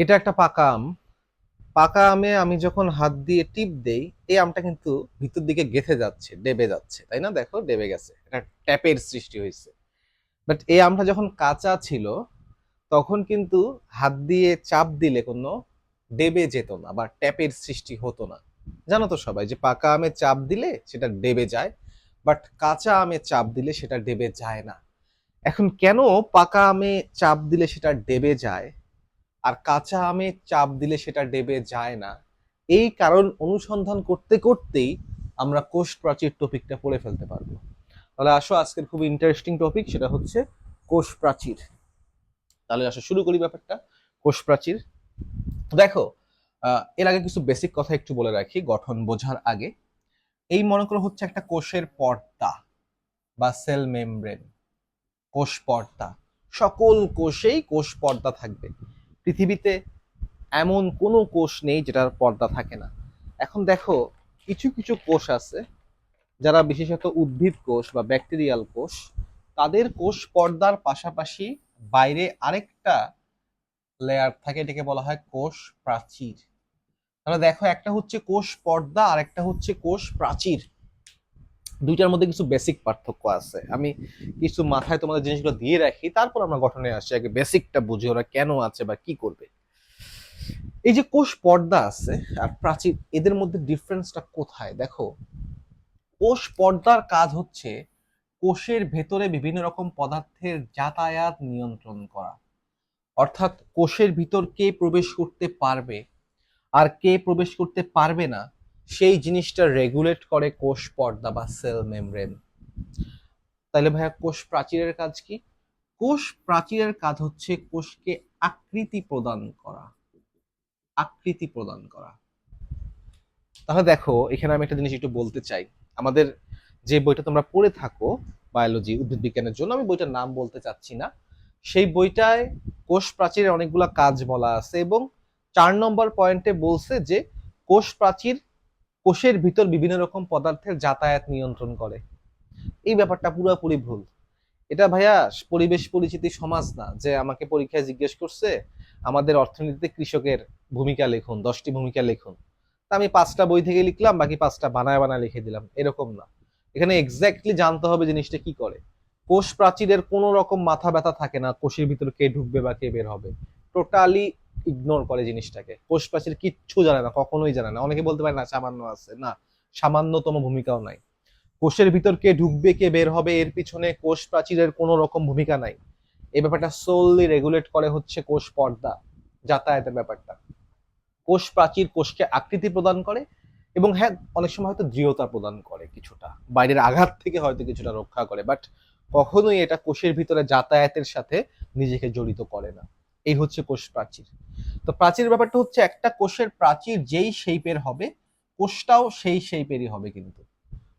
এটা একটা পাকা আম। পাকা আমে আমি যখন হাত দিয়ে টিপ দেই, এই আমটা কিন্তু ভিতর দিকে গেঁথে যাচ্ছে, ডেবে যাচ্ছে, তাই না? দেখো ডেবে গেছে, এটা ট্যাপের সৃষ্টি হয়েছে। বাট এই আমটা যখন কাঁচা ছিল, তখন কিন্তু হাত দিয়ে চাপ দিলে কোনো ডেবে যেত না বা ট্যাপের সৃষ্টি হতো না। জানো তো সবাই যে পাকা আমে চাপ দিলে সেটা ডেবে যায়, বাট কাঁচা আমে চাপ দিলে সেটা ডেবে যায় না। এখন কেন পাকা আমে চাপ দিলে সেটা ডেবে যায় আর কাঁচা আমে চাপ দিলে সেটা ডেবে যায় না, এই কারণ অনুসন্ধান করতে করতেই আমরা কোষ প্রাচীর টপিকটা পড়ে ফেলতে পারবো। তাহলে আসো, আজকের খুব ইন্টারেস্টিং টপিক, সেটা হচ্ছে কোষ প্রাচীর। তাহলে আসো শুরু করি ব্যাপারটা। কোষ প্রাচীর, দেখো, এর আগে কিছু বেসিক কথা একটু বলে রাখি গঠন বোঝার আগে। এই মনে করো হচ্ছে একটা কোষের পর্দা বা সেল মেমব্রেন, কোষ পর্দা। সকল কোষেই কোষ পর্দা থাকবে। পৃথিবীতে এমন কোনো কোষ নেই যেটার পর্দা থাকে না। এখন দেখো, কিছু কিছু কোষ আছে যারা বিশেষত উদ্ভিদ কোষ বা ব্যাকটেরিয়াল কোষ, তাদের কোষ পর্দার পাশাপাশি বাইরে আরেকটা লেয়ার থাকে, এটাকে বলা হয় কোষ প্রাচীর। তাহলে দেখো, একটা হচ্ছে কোষ পর্দা আর একটা হচ্ছে কোষ প্রাচীর। দুইটার মধ্যে কিছু বেসিক পার্থক্য আছে। আমি কিছু মাথায় তোমাদের জিনিসগুলো দিয়ে রাখি, তারপর আমরা গঠনে আসি। আগে বেসিকটা বুঝি ওরা কেন আছে বা কি করবে। এই যে কোষ পর্দা আছে আর প্রাচীর, এদের মধ্যে ডিফারেন্সটা কোথায় দেখো। কোষ পর্দার কাজ হচ্ছে কোষের ভেতরে বিভিন্ন রকম পদার্থের যাতায়াত নিয়ন্ত্রণ করা। অর্থাৎ কোষের ভিতর কে প্রবেশ করতে পারবে আর কে প্রবেশ করতে পারবে না, সেই জিনিসটা রেগুলেট করে কোষ পর্দা বা সেল মেমব্রেন। তাহলে ভাইয়া, কোষ প্রাচীরের কাজ কি? কোষ প্রাচীরের কাজ হচ্ছে কোষকে আকৃতি প্রদান করা। আকৃতি প্রদান করা। তাহলে দেখো, এখানে আমি একটা জিনিস একটু বলতে চাই। আমাদের যে বইটা তোমরা পড়ে থাকো, বায়োলজি, উদ্ভিদ বিজ্ঞানের জন্য, আমি বইটার নাম বলতে চাচ্ছি না, সেই বইটায় কোষ প্রাচীরের অনেকগুলা কাজ বলা আছে এবং 4 নম্বর পয়েন্টে বলছে যে কোষ প্রাচীর কোষের ভিতর বিভিন্ন রকম পদার্থের যাতায়াত নিয়ন্ত্রণ করে। এই ব্যাপারটা পুরোপুরি ভুল। এটা ভাইয়া পরিবেশ পরিচিতি সমাজ না যে আমাকে পরীক্ষায় জিজ্ঞেস করছে আমাদের অর্থনীতিতে কৃষকের ভূমিকা লিখুন, 10টি ভূমিকা লিখুন, তা আমি 5টা বই থেকে লিখলাম, বাকি 5টা বানায় বানায় লিখে দিলাম, এরকম না। এখানে এক্স্যাক্টলি জানতে হবে জিনিসটা কি করে। কোষ প্রাচীরের কোনো রকম মাথা ব্যথা থাকে না কোষের ভিতরে কে ঢুকবে বা কে বের হবে। টোটালি ইগনোর করে জিনিসটাকে। কোষ প্রাচীর কিচ্ছু জানে না, কখনোই জানে না। অনেকে বলতে পারে না সামান্য আছে, না, সামান্যতম ভূমিকাও নাই। কোষের ভিতর কে ঢুকবে কে বের হবে এর পিছনে কোষ প্রাচীরের কোনো রকম ভূমিকা নাই। এই ব্যাপারটা সোললি রেগুলেট করে হচ্ছে কোষ পর্দা, যাতায়াতের ব্যাপারটা। কোষ প্রাচীর কোষকে আকৃতি প্রদান করে এবং হ্যাঁ, অনেক সময় হয়তো দৃঢ়তা প্রদান করে, কিছুটা বাইরের আঘাত থেকে হয়তো কিছুটা রক্ষা করে, বাট কখনোই এটা কোষের ভিতরে যাতায়াতের সাথে নিজেকে জড়িত করে না। এই হচ্ছে কোষ প্রাচীর। তো প্রাচীর ব্যাপারটা হচ্ছে একটা কোষের প্রাচীর যেই শেপের হবে, কোষটাও সেই শেপেরই হবে কিন্তু।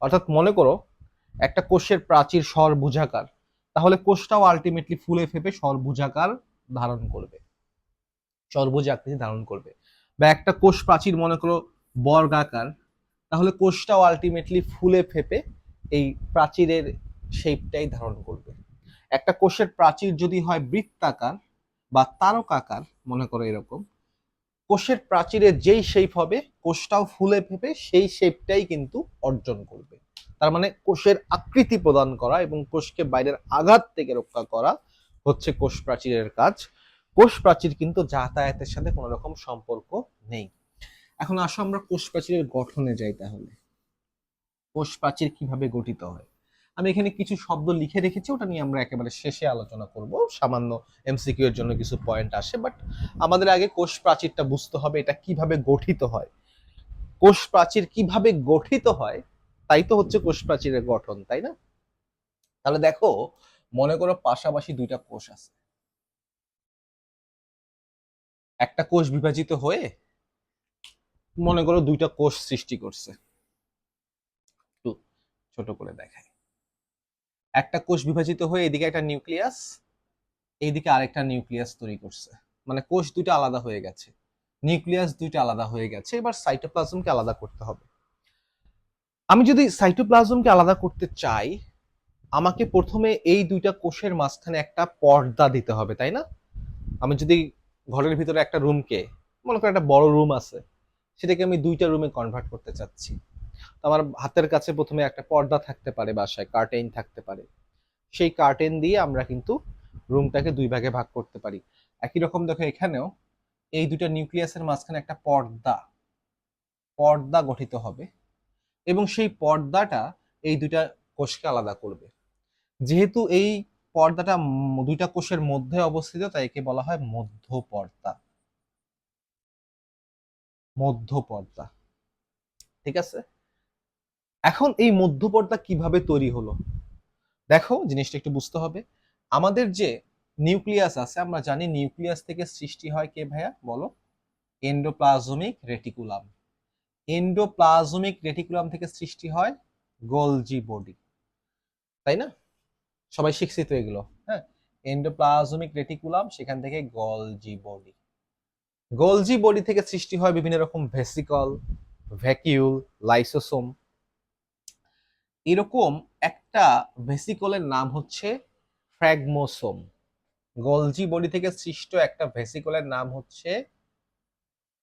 অর্থাৎ মনে করো একটা কোষের প্রাচীর ষড়ভুজাকার, তাহলে কোষটাও আলটিমেটলি ফুলে ফেপে ষড়ভুজাকার ধারণ করবে, ষড়ভুজ আকৃতি ধারণ করবে। বা একটা কোষ প্রাচীর মনে করো বর্গাকার, তাহলে কোষটাও আলটিমেটলি ফুলে ফেপে এই প্রাচীরের শেপটাই ধারণ করবে। একটা কোষের প্রাচীর যদি হয় বৃত্তাকার বা তারকাকার, মনে করো এরকম, কোষের প্রাচীরের যেই শেপ হবে কোষটাও ফুলে ফেপে সেই শেপটাই কিন্তু অর্জন করবে। তার মানে কোষের আকৃতি প্রদান করা এবং কোষকে বাইরের আঘাত থেকে রক্ষা করা হচ্ছে কোষ প্রাচীরের কাজ। কোষ প্রাচীর কিন্তু যাতায়াতের সাথে কোনো রকম সম্পর্ক নেই। এখন আসো আমরা কোষ প্রাচীরের গঠনে যাই। তাহলে কোষ প্রাচীর কিভাবে গঠিত হয়, আমি এখানে কিছু শব্দ লিখে রেখেছি, ওটা নিয়ে আমরা একেবারে শেষে আলোচনা করব। সামান্য এমসিকিউ এর জন্য কিছু পয়েন্ট আসে, বাট আমাদের আগে কোষ প্রাচীরটা বুঝতে হবে এটা কিভাবে গঠিত হয়। কোষ প্রাচীর কিভাবে গঠিত হয়, তাই তো হচ্ছে কোষ প্রাচীরের গঠন, তাই না? তাহলে দেখো, মনে করো পাশাপাশি দুইটা কোষ আছে, একটা কোষ বিভাজিত হয়ে মনে করো দুইটা কোষ সৃষ্টি করছে। একটু ছোট করে দেখাই। একটা কোষ বিভাজিত হয়ে এদিকে একটা নিউক্লিয়াস, এইদিকে আরেকটা নিউক্লিয়াস তৈরি করছে। মানে কোষ দুইটা আলাদা হয়ে গেছে, নিউক্লিয়াস দুইটা আলাদা হয়ে গেছে, এবার সাইটোপ্লাজমকে আলাদা করতে হবে। আমি যদি সাইটোপ্লাজমকে আলাদা করতে চাই, আমাকে প্রথমে এই দুইটা কোষের মাঝখানে একটা পর্দা দিতে হবে, তাই না? আমি যদি ঘরের ভিতরে একটা রুমকে, মনে করো একটা বড় রুম আছে, সেটাকে আমি 2টা রুমে কনভার্ট করতে চাচ্ছি। তো আমার হাতের কাছে প্রথমে একটা পর্দা থাকতে পারে, বাসায় কার্টেন থাকতে পারে। সেই কার্টেন দিয়ে আমরা কিন্তু রুমটাকে 2 ভাগে ভাগ করতে পারি। একই রকম দেখো এখানেও এই 2টা নিউক্লিয়াসের মাঝখানে একটা পর্দা পর্দা গঠিত হবে, এবং সেই পর্দাটা এই 2টা কোষকে আলাদা করবে। যেহেতু এই পর্দাটা 2টা কোষের মধ্যে অবস্থিত, তাই একে বলা হয় মধ্য পর্দা। মধ্য পর্দা, ঠিক আছে। এখন এই মধ্য পর্দা কিভাবে তৈরি হলো, দেখো জিনিসটা একটু বুঝতে হবে। আমাদের যে নিউক্লিয়াস আছে, আমরা জানি নিউক্লিয়াস থেকে সৃষ্টি হয় কে ভাইয়া বলো? Endoplasmic reticulum. এন্ডোপ্লাজমিক রেটিকুলাম থেকে সৃষ্টি হয় গোলজি বডি, তাই না? সবাই শিখছি তো এগুলো, হ্যাঁ। এন্ডোপ্লাজমিক রেটিকুলাম, সেখান থেকে গোলজি বডি। গোলজি বডি থেকে সৃষ্টি হয় বিভিন্ন রকম ভেসিকল, ভ্যাকিউল, লাইসোসোম। এরকম একটা ভেসিকলের নাম হচ্ছে ফ্র্যাগমোসোম। গোলজি বডি থেকে সৃষ্ট একটা ভেসিকলের নাম হচ্ছে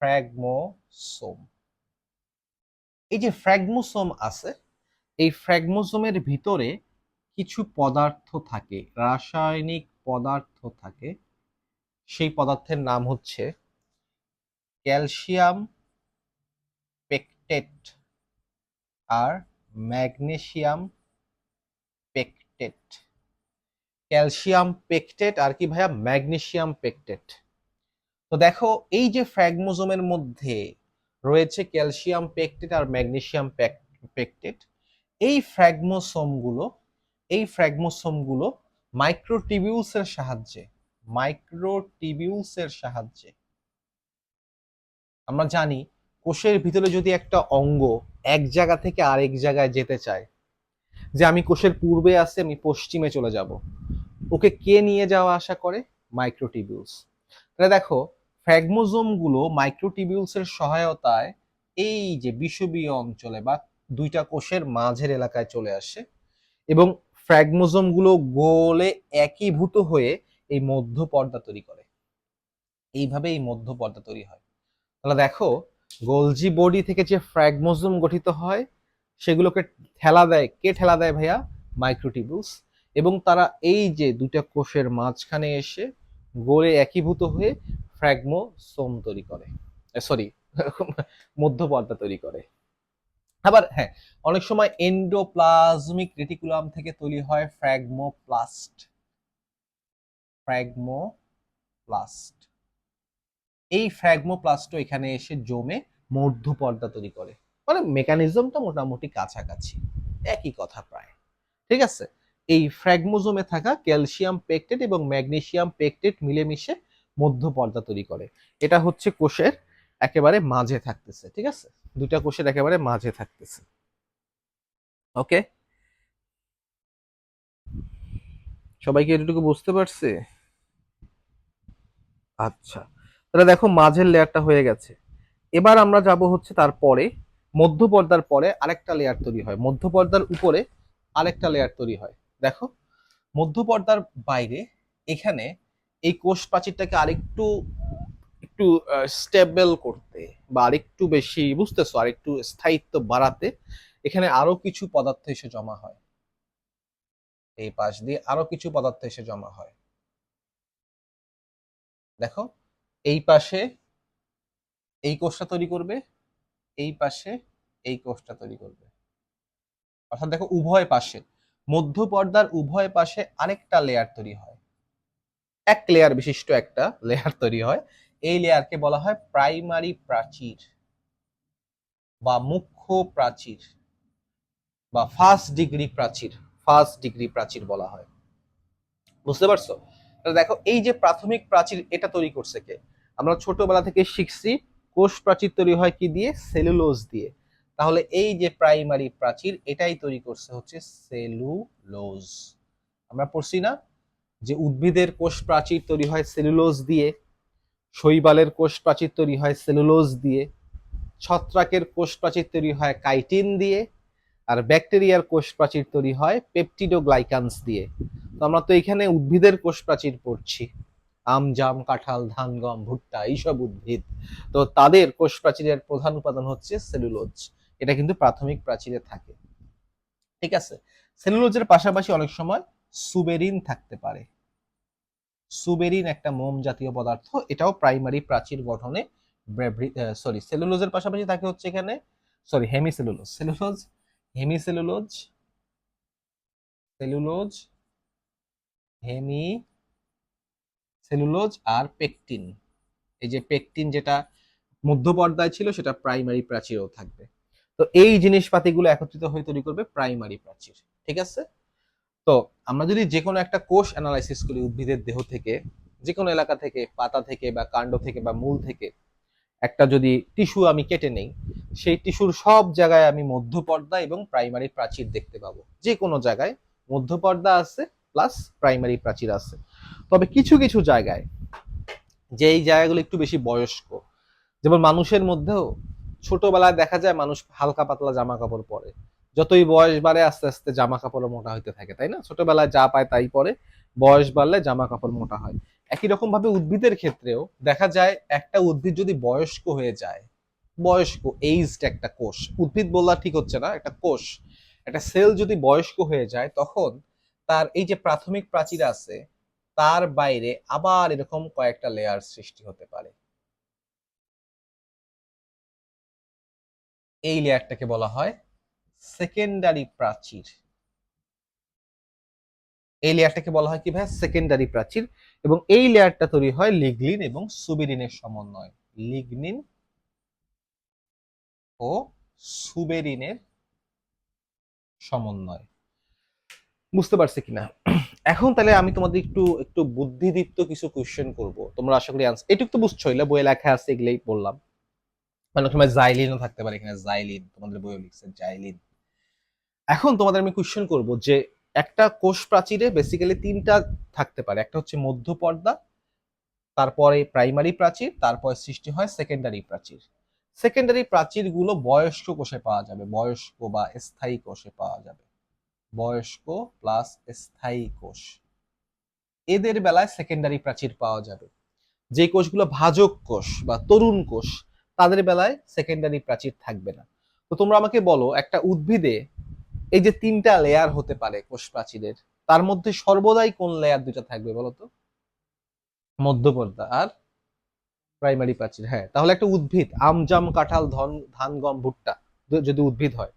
ফ্র্যাগমোসোম। এই যে ফ্র্যাগমোসোম আছে, এই ফ্র্যাগমোসোমের ভিতরে কিছু পদার্থ থাকে, রাসায়নিক পদার্থ থাকে। সেই পদার্থের নাম হচ্ছে ক্যালসিয়াম পেকটেট আর ম্যাগনেসিয়াম পেকটেট। ক্যালসিয়াম পেকটেট আর কি ভাইয়া? Magnesium pectate. তো দেখো এই যে ফ্র্যাগমোসোমের মধ্যে রয়েছে ক্যালসিয়াম পেকটেট আর ম্যাগনেসিয়াম পেকটেট, এই ফ্র্যাগমোসোমগুলো এই ফ্র্যাগমোসোমগুলো মাইক্রোটিবিউলসের সাহায্যে মাইক্রোটিবিউলসের সাহায্যে আমরা জানি কোষের ভিতরে যদি একটা অঙ্গ এক জায়গা থেকে আরেক জায়গায় যেতে চায়, যে আমি কোষের পূর্বে আছি, আমি পশ্চিমে চলে যাব, ওকে কে নিয়ে যাওয়া আসা করে? মাইক্রোটিবিউলস। তাহলে দেখো ফ্র্যাগমোসোম গুলো মাইক্রোটিবিউলস এর সহায়তায় এই যে বিষুবীয় অঞ্চলে বা 2টা কোষের মাঝের এলাকায় চলে আসে, এবং ফ্র্যাগমোসোম গুলো গোলে একীভূত হয়ে এই মধ্য পর্দা তৈরি করে। এইভাবে এই মধ্য পর্দা তৈরি হয়। তাহলে দেখো গোলজি বডি থেকে যে ফ্র্যাগমোসোম গঠিত হয়, সেগুলোকে ঠেলা দেয় কে? ঠেলা দেয় ভাইয়া? মাইক্রোটিবিউলস। এবং তারা এই যে 2টা কোষের মাঝখানে এসে গোলে একীভূত হয়ে ফ্র্যাগমোসোম তৈরি করে, সরি মধ্য পর্দা তৈরি করে। আবার হ্যাঁ, অনেক সময় এন্ডোপ্লাজমিক রেটিকুলাম থেকে তৈরি হয় ফ্র্যাগমোপ্লাস্ট। ফ্র্যাগমোপ্লাস্ট, এই ফ্র্যাগমোপ্লাস্ট এখানে এসে জমে মধ্য পর্দা তৈরি করে। মানে মেকানিজমটা মোটামুটি কাছাকাছি, একই কথা প্রায়, ঠিক আছে। এই ফ্র্যাগমোজোমে থাকা ক্যালসিয়াম পেকটেট এবং ম্যাগনেসিয়াম পেকটেট মিলেমিশে মধ্য পর্দা তৈরি করে। এটা হচ্ছে কোষের একেবারে মাঝে থাকতেছে, ঠিক আছে। 2টা কোষের একেবারে মাঝে থাকতেছে। ওকে, সবাইকে এটুকু বুঝতে পারছে? আচ্ছা, তাহলে দেখো মাঝের লেয়ারটা হয়ে গেছে। এবার আমরা যাব হচ্ছে তারপরে মধ্য পর্দার পরে আরেকটা লেয়ার তৈরি হয়, মধ্য পর্দার উপরে আরেকটা লেয়ার তৈরি হয়। দেখো মধ্য পর্দার বাইরে এখানে এই কোষ প্রাচীরটাকে আরেকটু একটু স্টেবল করতে বা আরেকটু বেশি, বুঝতেছো, আরেকটু স্থায়িত্ব বাড়াতে এখানে আরো কিছু পদার্থ এসে জমা হয়। এই পাশ দিয়ে আরো কিছু পদার্থ এসে জমা হয়। দেখো এই পাশে এই কোষটা তৈরি করবে, এই পাশে এই কোষটা তৈরি করবে। অর্থাৎ দেখো উভয় পাশে, মধ্য পর্দার উভয় পাশে আরেকটা লেয়ার তৈরি হয়, এক লেয়ার বিশিষ্ট একটা লেয়ার তৈরি হয়। এই লেয়ারকে বলা হয় প্রাইমারি প্রাচীর বা মুখ্য প্রাচীর বা ফার্স্ট ডিগ্রি প্রাচীর। ফার্স্ট ডিগ্রি প্রাচীর বলা হয়, বুঝতে পারছো? তাহলে দেখো এই যে প্রাথমিক প্রাচীর, এটা তৈরি করছে কে? আমরা ছোটবেলা থেকে শিখছি কোষ প্রাচীর তৈরি হয় কি দিয়ে? সেলুলোজ দিয়ে। তাহলে এই যে প্রাইমারি প্রাচীর, এটাই তৈরি করছে হচ্ছে সেলুলোজ। আমরা পড়ছি না যে উদ্ভিদের কোষ প্রাচীর তৈরি হয় সেলুলোজ দিয়ে, শৈবালের কোষ প্রাচীর তৈরি হয় সেলুলোজ দিয়ে, ছত্রাকের কোষ প্রাচীর তৈরি হয় কাইটিন দিয়ে, আর ব্যাকটেরিয়ার কোষ প্রাচীর তৈরি হয় পেপটিডোগ্লাইকানস দিয়ে। তো আমরা তো এখানে উদ্ভিদের কোষ প্রাচীর পড়ছি, আম, জাম, কাঁঠাল, ধান, গম, ভুট্টা এইসব উদ্ভিদ। তো তাদের কোষ প্রাচীরের প্রধান উপাদান হচ্ছে সেলুলোজ। এটা কিন্তু প্রাথমিক প্রাচীরে থাকে। ঠিক আছে। সেলুলোজের পাশাপাশি অনেক সময় সুবেরিন থাকতে পারে। সুবেরিন একটা মোম জাতীয় পদার্থ, এটাও প্রাইমারি প্রাচীর গঠনে সেলুলোজের পাশাপাশি থাকে হচ্ছে এখানে hemicellulose. Hemicellulose, cellulose, hemi cellulose আর পেকটিন। এই যে পেকটিন যেটা মধ্যপর্দায় ছিল সেটা প্রাইমারি প্রাচীরেও থাকবে। তো এই জিনিসপাতিগুলো একত্রিত হয়ে তৈরি করবে প্রাইমারি প্রাচীর। ঠিক আছে। তো আমরা যদি যে কোনো একটা কোষ অ্যানালাইসিস করি উদ্ভিদের দেহ থেকে, যে কোনো এলাকা থেকে, পাতা থেকে বা কাণ্ড থেকে বা মূল থেকে একটা যদি টিস্যু আমি কেটে নেই, সেই টিস্যুর সব জায়গায় আমি মধ্যপর্দা এবং প্রাইমারি প্রাচীর দেখতে পাবো। যে কোনো জায়গায় মধ্যপর্দা আছে প্লাস প্রাইমারি প্রাচীর আছে। তবে কিছু কিছু জায়গায়, যেই জায়গাগুলো একটু বেশি বয়স্ক, যেমন মানুষের মধ্যেও ছোটবেলায় দেখা যায় মানুষ হালকা পাতলা জামা কাপড় পরে, যতই বয়স বাড়ে আস্তে আস্তে জামা কাপড় মোটা হইতে থাকে, তাই না? ছোটবেলায় যা পায় তাই পরে, বয়স বাড়লে জামা কাপড় মোটা হয়। একই রকম ভাবে উদ্ভিদের ক্ষেত্রেও দেখা যায় একটা উদ্ভিদ যদি বয়স্ক হয়ে যায়, বয়স্ক এইজড একটা কোষ, উদ্ভিদ বললা ঠিক হচ্ছে না, একটা কোষ, একটা সেল যদি বয়স্ক হয়ে যায়, তখন তার এই যে প্রাথমিক প্রাচীর আছে তার বাইরে আবার এরকম কয়েকটা লেয়ার সৃষ্টি হতে পারে। এই লেয়ারটাকে বলা হয় সেকেন্ডারি প্রাচীর। এই লেয়ারটাকে বলা হয় কি ভাই? সেকেন্ডারি প্রাচীর। এবং এই লেয়ারটা তৈরি হয় লিগনিন এবং সুবেরিনের সমন্বয়। লিগনিন ও সুবেরিনের সমন্বয়। বুঝতে পারছি কিনা? এখন তাহলে আমি তোমাদের একটু একটু বুদ্ধিদীপ্ত কিছু কোশ্চেন করব, তোমরা আশা করি আনসার এটুকু তো বুঝছো, এগুলা বইয়ে লেখা আছে, এগুলাই বললাম। অনেক সময় জাইলিনও থাকতে পারে এখানে, জাইলিন তোমাদের বইয়ে লিখছে জাইলিন। এখন তোমাদের আমি কোশ্চেন করব যে একটা কোষ প্রাচীরে বেসিক্যালি তিনটা থাকতে পারে, একটা হচ্ছে মধ্যপর্দা, তারপরে প্রাইমারি প্রাচীর, তারপরে সৃষ্টি হয় সেকেন্ডারি প্রাচীর। সেকেন্ডারি প্রাচীরগুলো বয়স্ক কোষে পাওয়া যাবে, বয়স্ক বা স্থায়ী কোষে পাওয়া যাবে। বয়স্ক প্লাস স্থায়ী কোষ, এদের বেলায় সেকেন্ডারি প্রাচীর পাওয়া যাবে। যে কোষগুলো ভাজক কোষ বা তরুণ কোষ, তাদের বেলায় সেকেন্ডারি প্রাচীর থাকবে না। তো তোমরা আমাকে বলো, একটা উদ্ভিদে এই যে তিনটা লেয়ার হতে পারে কোষ প্রাচীরের, তার মধ্যে সর্বদাই কোন লেয়ার দুটা থাকবে বলতো? মধ্যপর্দা আর প্রাইমারি প্রাচীর। হ্যাঁ, তাহলে একটা উদ্ভিদ আম, জাম, কাঁঠাল, ধান, গম, ভুট্টা যদি উদ্ভিদ হয়,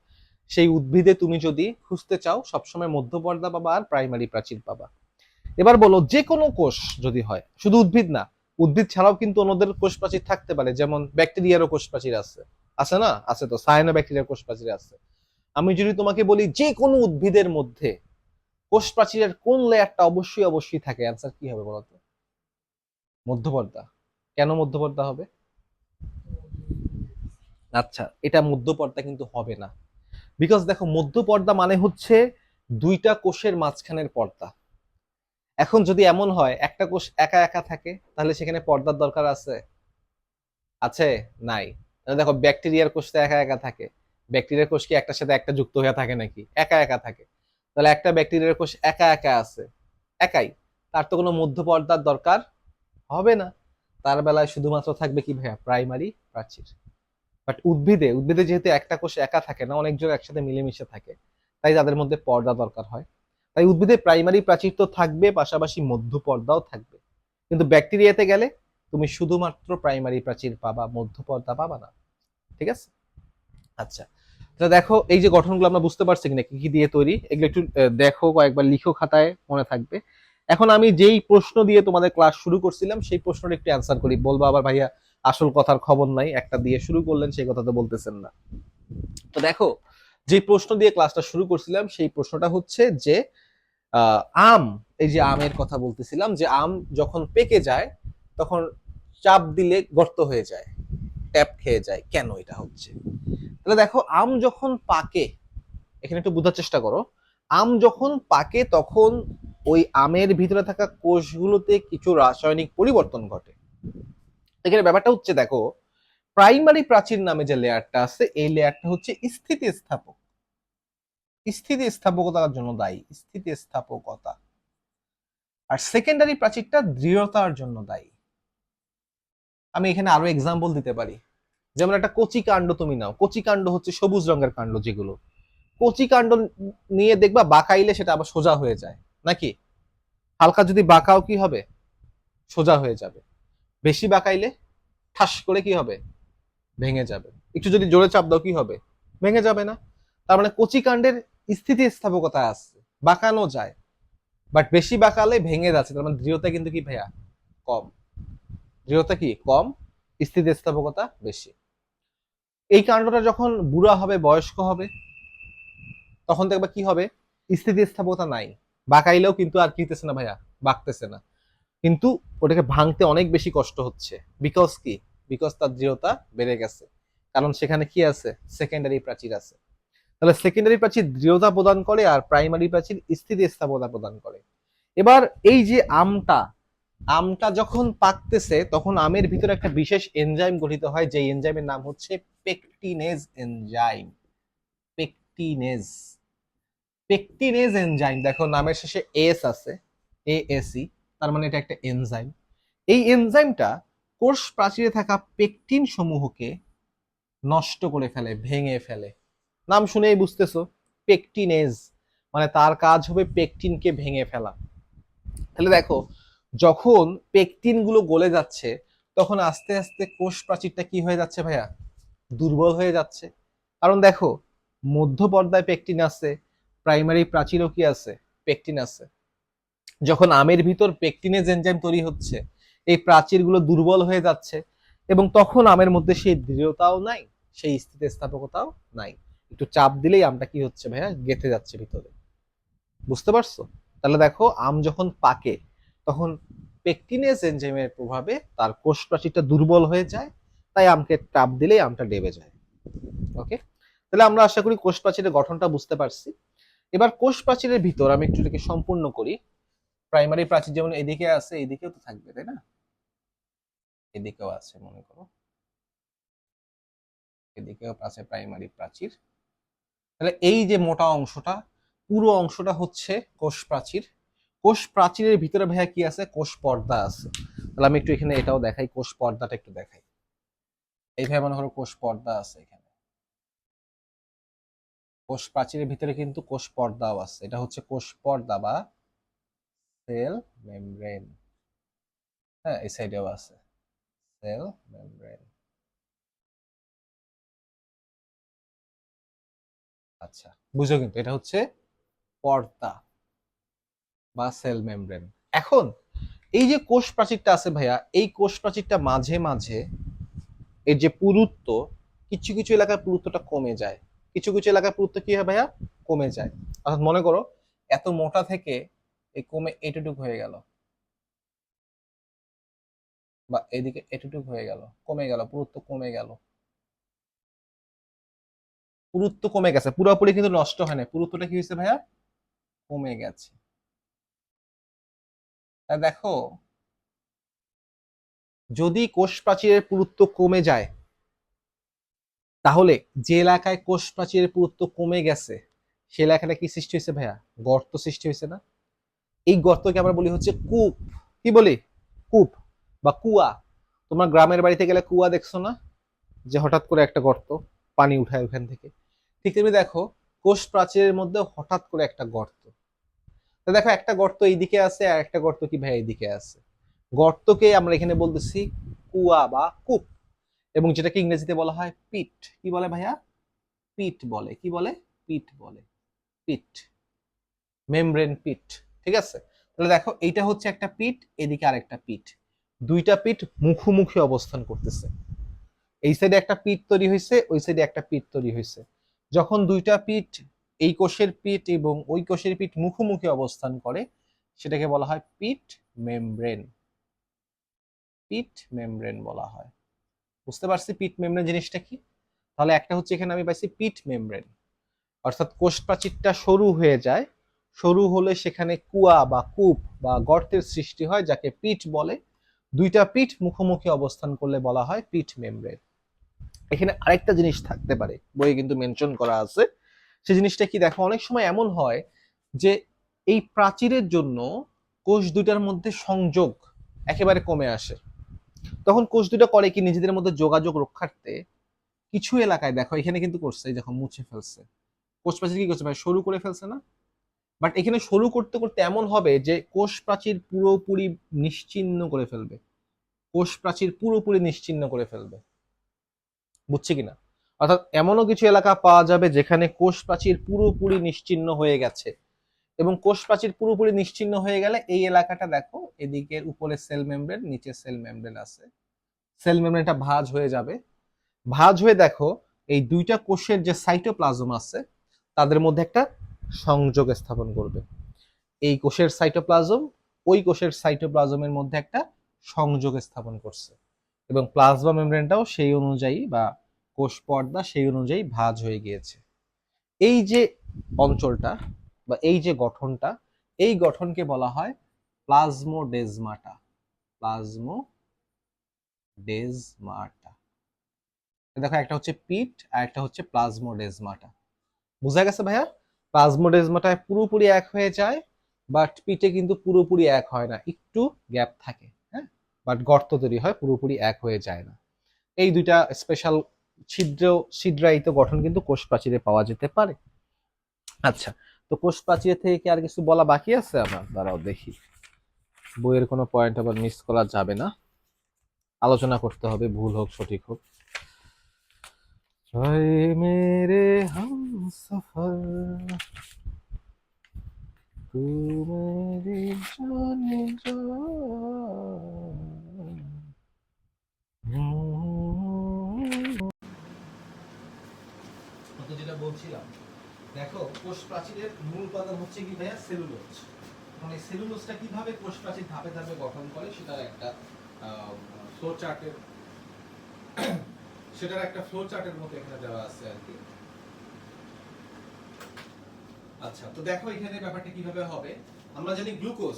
সেই উদ্ভিদে তুমি যদি খুঁজতে চাও সবসময় মধ্যপর্দা পাবা আর প্রাইমারি প্রাচীর পাবা। এবার বলো, যে কোনো কোষ যদি হয়, শুধু উদ্ভিদ না, উদ্ভিদ ছাড়াও কিন্তু অন্যদের কোষ প্রাচীর থাকতে পারে, যেমন ব্যাকটেরিয়ারও কোষ প্রাচীর আছে। আছে না? আছে তো, সায়ানো ব্যাকটেরিয়ার কোষ প্রাচীর আছে। আমি যদি তোমাকে বলি যে কোনো উদ্ভিদের মধ্যে কোষ প্রাচীরের কোন লেয়ারটা অবশ্যই অবশ্যই থাকে, অ্যান্সার কি হবে বলতো? মধ্যপর্দা। কেন মধ্যপর্দা হবে? আচ্ছা, এটা মধ্যপর্দা কিন্তু হবে না। বিকজ দেখো, মধ্যপর্দা মানে হচ্ছে দুইটা কোষের মাঝখানের পর্দা। এখন যদি এমন হয় একটা কোষ একা একা থাকে, তাহলে সেখানে পর্দার দরকার আছে? আছে? নাই। দেখো, ব্যাকটেরিয়ার কোষ তো একা একা থাকে। ব্যাকটেরিয়ার কোষ কি একটার সাথে একটা যুক্ত হয়ে থাকে নাকি? একা একা থাকে। তাহলে একটা ব্যাকটেরিয়ার কোষ একা একা আছে, একাই, তার তো কোনো মধ্যপর্দার দরকার হবে না। তার বেলায় শুধুমাত্র থাকবে কি ভাইয়া? প্রাইমারি প্রাচীর। বাট উদ্ভিদে উদ্ভিদে যেহেতু একটা কোষ একা থাকে না, অনেকজন একসাথে মিলেমিশে থাকে, তাই তাদের মধ্যে পর্দা দরকার হয়। তাই উদ্ভিদে প্রাইমারি প্রাচীর তো থাকবে, পাশাপাশি মধ্য পর্দাও থাকবে। কিন্তু ব্যাকটেরিয়াতে গেলে তুমি শুধুমাত্র প্রাইমারি প্রাচীর পাবা, মধ্য পর্দা পাবা না। ঠিক আছে। আচ্ছা, তাহলে দেখো এই যে গঠনগুলো আমরা বুঝতে পারছি কিনা কি কি দিয়ে তৈরি, এগুলো একটু দেখো, কয়েকবার লিখো খাতায়, মনে থাকবে। এখন আমি যেই প্রশ্ন দিয়ে তোমাদের ক্লাস শুরু করছিলাম সেই প্রশ্নটা একটু অ্যান্সার করি, বলবো আবার ভাইয়া আসল কথার খবর নাই, একটা দিয়ে শুরু করলেন সেই কথা তো বলতেছেন না। তো দেখো, যে প্রশ্ন দিয়ে ক্লাসটা শুরু করছিলাম সেই প্রশ্নটা হচ্ছে যে আহ, আম, এই যে আমের কথা বলতেছিলাম, যে আম যখন পেকে যায় তখন চাপ দিলে গর্ত হয়ে যায়, ট্যাপ খেয়ে যায়, কেন এটা হচ্ছে? তাহলে দেখো, আম যখন পাকে, এখানে একটু বোঝার চেষ্টা করো, আম যখন পাকে তখন ওই আমের ভিতরে থাকা কোষগুলোতে কিছু রাসায়নিক পরিবর্তন ঘটে। এখানে ব্যাপারটা হচ্ছে, দেখো, প্রাইমারি প্রাচীর নামে যে লেয়ারটা আছে, এই লেয়ারটা হচ্ছে স্থিতিস্থাপক, স্থিতিস্থাপকতার জন্য দায়ী, স্থিতিস্থাপকতা। আর সেকেন্ডারি প্রাচীরটা দৃঢ়তার জন্য দায়ী। আমি এখানে আরো এক্সাম্পল দিতে পারি, যেমন একটা কচি কাণ্ড তুমি নাও, কচি কাণ্ড হচ্ছে সবুজ রঙের কাণ্ড, যেগুলো কচি কাণ্ড নিয়ে দেখবা বাঁকাইলে সেটা আবার সোজা হয়ে যায় নাকি? হালকা যদি বাঁকাও কি হবে, সোজা হয়ে যাবে। বেশি বাঁকাইলে ঠাস করে কি হবে, ভেঙে যাবে। একটু যদি জোরে চাপ দাও কি হবে, ভেঙে যাবে না? তার মানে কচি কাণ্ডের স্থিতিস্থাপকতা আছে, বাঁকানো যায়, বাট বেশি বাঁকালে ভেঙে যাচ্ছে, তার মানে দৃঢ়তা কিন্তু কি ভাইয়া, কম। দৃঢ়তা কি কম, স্থিতিস্থাপকতা বেশি। এই কাণ্ডটা যখন বুড়া হবে, বয়স্ক হবে, তখন দেখবা কি হবে, স্থিতিস্থাপকতা নাই, বাঁকাইলেও কিন্তু আর কি হতেছে না ভাইয়া, বাঁকতেছে না, কিন্তু ওটাকে ভাঙতে অনেক বেশি কষ্ট হচ্ছে। বিকজ কি, বিকজ তার দৃঢ়তা বেড়ে গেছে, কারণ সেখানে কি আছে, সেকেন্ডারি প্রাচীর আছে। তাহলে সেকেন্ডারি প্রাচীর দৃঢ়তা প্রদান করে আর প্রাইমারি প্রাচীর স্থিতিস্থাপকতা প্রদান করে। এবার এই যে আমটা, আমটা যখন পাকতেছে তখন আমের ভিতরে একটা বিশেষ এনজাইম গঠিত হয়, যে এনজাইমের নাম হচ্ছে পেকটিনেজ এনজাইম। পেকটিনেজ, পেকটিনেজ এনজাইম, দেখো নামের শেষে এস আছে, এএসই, তার মানে এটা একটা এনজাইম। এই এনজাইমটা কোষ প্রাচীরে থাকা পেকটিন সমূহকে নষ্ট করে ফেলে, ভেঙে ফেলে। নাম শুনেই বুঝতেছো, পেকটিনেজ মানে তার কাজ হবে পেকটিনকে ভেঙে ফেলা। তাহলে দেখো, যখন পেকটিন গুলো গলে যাচ্ছে তখন আস্তে আস্তে কোষ প্রাচীরটা কি হয়ে যাচ্ছে ভাইয়া, দুর্বল হয়ে যাচ্ছে। কারণ দেখো, মধ্য পর্দায় পেকটিন আছে, প্রাইমারি প্রাচীরও কি আছে, পেকটিন আছে। যখন আমের ভিতর পেকটিনেজ এনজাইম তৈরি হচ্ছে, এই প্রাচীরগুলো দুর্বল হয়ে যাচ্ছে, এবং তখন আমের মধ্যে সেই দৃঢ়তাও নাই, সেই স্থিতিস্থাপকতাও নাই। একটু চাপ দিলেই আমটা কি হচ্ছে ভাইয়া, গেঁথে যাচ্ছে ভিতরে। বুঝতে পারছো? তাহলে দেখো, আম যখন পাকে তখন পেকটিনেজ এনজাইমের প্রভাবে তার কোষ প্রাচীরটা দুর্বল হয়ে যায়, তাই আমকে চাপ দিলেই আমটা ডেবে যায়। ওকে, তাহলে আমরা আশা করি কোষ প্রাচীরের গঠনটা বুঝতে পারছি। এবার কোষ প্রাচীরের ভিতর আমি একটু এটাকে সম্পূর্ণ করি। প্রাইমারি প্রাচীর যেমন এদিকে আছে, এদিকেও তো থাকবে, তাই না? এদিকেও আছে, মনে করো এদিকেও আছে প্রাইমারি প্রাচীর। তাহলে এই যে মোটা অংশটা, পুরো অংশটা হচ্ছে কোষ প্রাচীর। কোষ প্রাচীরের ভিতরে ভাইয়া কি আছে, কোষ পর্দা আছে। তাহলে আমি একটু এখানে এটাও দেখাই, কোষ পর্দাটা একটু দেখাই। এইভাবে মনে করো কোষ পর্দা আছে এখানে, কোষ প্রাচীরের ভিতরে কিন্তু কোষ পর্দাও আছে, এটা হচ্ছে কোষ পর্দা বা সেল মেমব্রেন। হ্যাঁ, এই সাইডেও আছে সেল মেমব্রেন। আচ্ছা, বুঝো, কিন্তু এটা হচ্ছে পর্দা বা সেল মেমব্রেন। এখন এই যে কোষ প্রাচীরটা আছে ভাইয়া, এই কোষ প্রাচীরটা মাঝে মাঝে এর যে পুরুত্ব, কিছু কিছু এলাকার পুরুত্বটা কমে যায়, কিছু কিছু এলাকার পুরুত্ব কি হয় ভাইয়া, কমে যায়। অর্থাৎ মনে করো এত মোটা থেকে এই কমে এটুটুক হয়ে গেল, বা এদিকে এটুটুক হয়ে গেল, কমে গেল, পুরুত্ব কমে গেল। পুরুত্ব কমে গেছে, পুরোপুরি কিন্তু নষ্ট হয় না, পুরুত্বটা কি হয়েছে ভাইয়া, কমে গেছে। তা দেখো, যদি কোষ প্রাচীরের পুরুত্ব কমে যায়, তাহলে যে এলাকায় কোষ প্রাচীরের পুরুত্ব কমে গেছে সে এলাকাটা কি সৃষ্টি হয়েছে ভাইয়া, গর্ত সৃষ্টি হয়েছে না? এই গর্তকে আমরা বলি হচ্ছে কূপ। কি বলি, কূপ বা কুয়া। তোমার গ্রামের বাড়িতে গেলে কুয়া দেখছো না, যে হঠাৎ করে একটা গর্ত, পানি উঠায় ওখান থেকে। ঠিক তেমনি দেখো, কোষ প্রাচীরের মধ্যে হঠাৎ করে একটা গর্ত। তো দেখো, একটা গর্ত এইদিকে আছে আর একটা গর্ত কি ভাই এইদিকে আছে। গর্তকে আমরা এখানে বলতেছি কুয়া বা কূপ, এবং যেটাকে ইংরেজিতে বলা হয় পিট। কি বলে ভাইয়া, পিট বলে। কি বলে, পিট বলে, পিট, মেমব্রেন পিট। ঠিক আছে, তাহলে দেখো এইটা হচ্ছে একটা পিট, এদিকে আরেকটা পিট, দুইটা পিট মুখোমুখি অবস্থান করতেছে। এই সাইডে একটা পিট তৈরি হয়েছে, ওই সাইডে একটা পিট তৈরি হয়েছে। যখন দুইটা পিট, এই কোষের পিট এবং ওই কোষের পিট মুখোমুখি অবস্থান করে, সেটাকে বলা হয় পিট মেমব্রেন। পিট মেমব্রেন বলা হয়। বুঝতে পারছি পিট মেমব্রেন জিনিসটা কি? তাহলে একটা হচ্ছে এখানে আমি পাইছি পিট মেমব্রেন, অর্থাৎ কোষ প্রাচীরটা সরু হয়ে যায়, সরু হলে সেখানে কুয়া বা কূপ বা গর্তের সৃষ্টি হয়, যাকে পিট বলে। দুইটা পিট মুখোমুখি অবস্থান করলে বলা হয় পিট মেমব্রেন। এখানে আরেকটা জিনিস থাকতে পারে, বইয়ে কিন্তু মেনশন করা আছে। সেই জিনিসটা কি, দেখো অনেক সময় এমন হয় যে এই প্রাচীরের জন্য কোষ দুইটার মধ্যে সংযোগ একেবারে কমে আসে। তখন কোষ দুটো করে কি, নিজেদের মধ্যে যোগাযোগ রক্ষার্থে কিছু এলাকায় দেখো এখানে কিন্তু করছে, এই দেখো মুছে ফেলছে, কোষ প্রাচীর কি করছে ভাই, সরু করে ফেলছে না? বাট এখানে সরু করতে করতে এমন হবে যে কোষ প্রাচীর পুরোপুরি নিশ্চিহ্ন করে ফেলবে, কোষ প্রাচীর পুরোপুরি নিশ্চিহ্ন করে ফেলবে, বুঝছি কিনা? অর্থাৎ এমনও কিছু এলাকা পাওয়া যাবে যেখানে কোষ প্রাচীর পুরোপুরি নিশ্চিহ্ন হয়ে গেছে, এবং কোষ প্রাচীর পুরোপুরি নিশ্চিহ্ন হয়ে গেলে এই এলাকাটা দেখো, এদিকের উপরে সেল মেমব্রেন, নিচে সেল মেমব্রেন আছে, সেল মেমব্রেনটা ভাঁজ হয়ে যাবে, ভাঁজ হয়ে দেখো এই দুইটা কোষের যে সাইটোপ্লাজম আছে তাদের মধ্যে একটা সংযোগ স্থাপন করবে। এই কোষের সাইটোপ্লাজম ওই কোষের সাইটোপ্লাজমের মধ্যে একটা সংযোগ স্থাপন করছে, এবং প্লাজমা মেমব্রেনটাও সেই অনুযায়ী বা কোষ পর্দা সেই অনুযায়ী ভাঁজ হয়ে গিয়েছে। এই যে অঞ্চলটা বা এই যে গঠনটা, এই গঠনকে বলা হয় প্লাজমোডেজমাটা, প্লাজমোডেজমাটা। দেখো একটা হচ্ছে পিট আর একটা হচ্ছে প্লাজমোডেজমাটা। বুঝা গেছে ভাইয়া? প্লাজমোডেজমাটায় পুরোপুরি এক হয়ে যায়, বাট পিটে কিন্তু পুরোপুরি এক হয় না, একটু গ্যাপ থাকে, হ্যাঁ, বাট গর্ত তৈরি হয়, পুরোপুরি এক হয়ে যায় না। এই দুইটা স্পেশাল ছিদ্রায়িত গঠন কিন্তু কোষ প্রাচীরে পাওয়া যেতে পারে। আচ্ছা, তো কোষ প্রাচীর থেকে কি আর কিছু বলা বাকি আছে আমার? দাঁড়াও দেখি, বইয়ের কোনো পয়েন্ট আবার মিস করা যাবে না, আলোচনা করতে হবে, ভুল হোক সঠিক হোক। মেরে হামসফর তু মেরি জানে তো যেটা বলছিলাম, দেখো কোষ প্রাচীরের মূল উপাদান হচ্ছে কি ভাইয়া, সেলুলোজ। মানে সেলুলোজটা কিভাবে কোষ প্রাচীর ধাপে ধাপে গঠন করে সেটার একটা ফ্লো চার্টের মতো এখানে দেওয়া আছে আর কি। আচ্ছা, তো দেখো এখানে ব্যাপারটা কিভাবে হবে। আমরা জানি গ্লুকোজ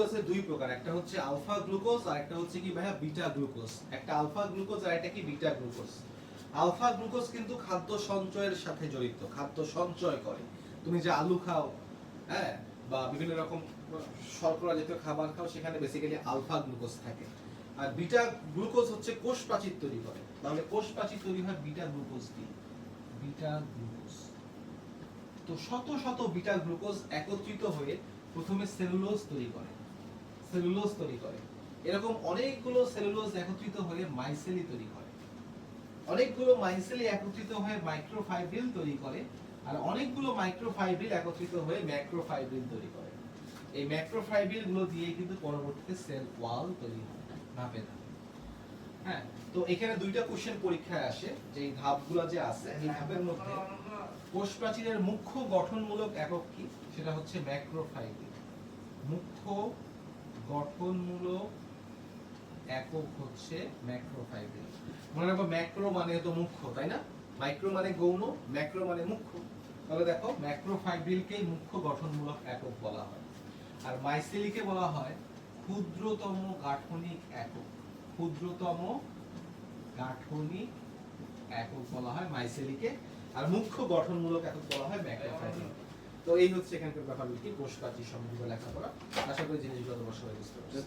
আছে দুই প্রকার, একটা হচ্ছে আলফা গ্লুকোজ আর একটা হচ্ছে কি ভাইয়া বিটা গ্লুকোজ। একটা আলফা গ্লুকোজ আর একটা কি বিটা গ্লুকোজ। আলফা গ্লুকোজ কিন্তু খাদ্য সঞ্চয়ের সাথে জড়িত, খাদ্য সঞ্চয় করে। তুমি যে আলু খাও, হ্যাঁ, বা বিভিন্ন রকম শর্করা জাতীয় খাবার খাও, সেখানে বেসিক্যালি আলফা গ্লুকোজ থাকে। আর বিটা গ্লুকোজ হচ্ছে কোষ প্রাচীর তৈরি করে। তাহলে কোষ প্রাচীর তৈরি হয় বিটা গ্লুকোজ দিয়ে, বিটা গ্লুকোজ। তো শত শত বিটা গ্লুকোজ একত্রিত হয়ে প্রথমে সেলুলোজ তৈরি করে। এরকম অনেকগুলো সেলুলোজ একত্রিত হয়ে মাইসেলি তৈরি করে, অনেকগুলো মাইসেলি একত্রিত হয়ে মাইক্রোফাইব্রিল তৈরি করে, আর অনেকগুলো মাইক্রোফাইব্রিল একত্রিত হয়ে ম্যাক্রোফাইব্রিল তৈরি করে। এই ম্যাক্রোফাইব্রিল গুলো দিয়ে কিন্তু পরবর্তীতে সেল ওয়াল তৈরি হয় ধাপে ধাপে। হ্যাঁ, তো এখানে দুইটা কোশ্চেন পরীক্ষায় আসে, যে এই ধাপগুলো যে আছে, এই ধাপের মধ্যে কোষ প্রাচীরের মুখ্য গঠনমূলক একক কি, সেটা হচ্ছে ম্যাক্রোফাইব্রিল। মুখ্য গঠনমূলক একক হচ্ছে ম্যাক্রোফাইব্রিল। মনে রাখবো, ম্যাক্রো মানে তো মুখ্য, তাই না? মাইক্রো মানে গৌণ, ম্যাক্রো মানে মুখ্য। তাহলে দেখো ম্যাক্রোফাইব্রিলকেই মুখ্য গঠনমূলক একক বলা হয়, আর মাইসেলিকে বলা হয় ক্ষুদ্রতম গাঠনিক একক। ক্ষুদ্রতম গাঠনিক একক বলা হয় মাইসেলিকে, আর মুখ্য গঠনমূলক একক বলা হয় ম্যাক্রোফাইব্রিল। তো এই হচ্ছে এখানকার ব্যাপারগুলো কি কোষ প্রাচীর সম্বন্ধে লেখাপড়া। আশা করি জিনিসগুলো তোমার সবাই বুঝতে পারছো।